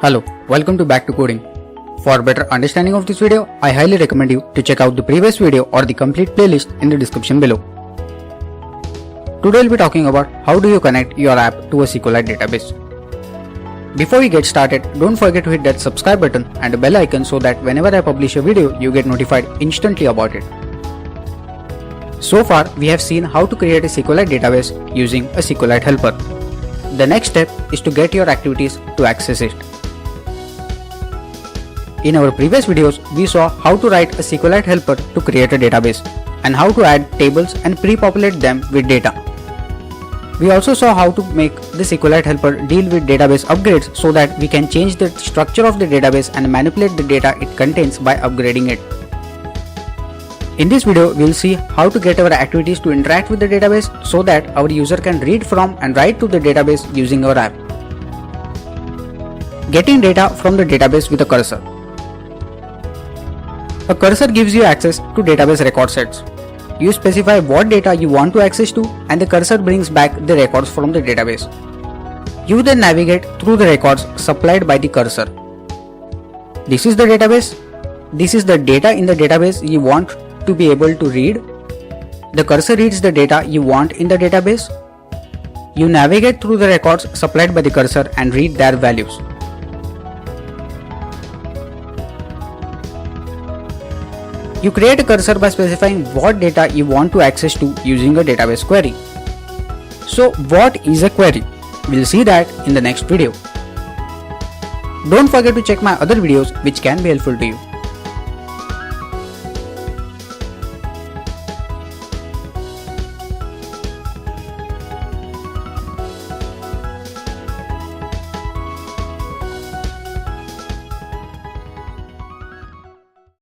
Hello, welcome to Back to Coding. For better understanding of this video, I highly recommend you to check out the previous video or the complete playlist in the description below. Today we'll be talking about how do you connect your app to a SQLite database. Before we get started, don't forget to hit that subscribe button and the bell icon so that whenever I publish a video, you get notified instantly about it. So far, we have seen how to create a SQLite database using a SQLite helper. The next step is to get your activities to access it. In our previous videos, we saw how to write a SQLite helper to create a database and how to add tables and pre-populate them with data. We also saw how to make the SQLite helper deal with database upgrades so that we can change the structure of the database and manipulate the data it contains by upgrading it. In this video, we will see how to get our activities to interact with the database so that our user can read from and write to the database using our app. Getting data from the database with a cursor. A cursor gives you access to database record sets. You specify what data you want to access to and the cursor brings back the records from the database. You then navigate through the records supplied by the cursor. This is the database. This is the data in the database you want to be able to read. The cursor reads the data you want in the database. You navigate through the records supplied by the cursor and read their values. You create a cursor by specifying what data you want to access to using a database query. So what is a query? We'll see that in the next video. Don't forget to check my other videos which can be helpful to you.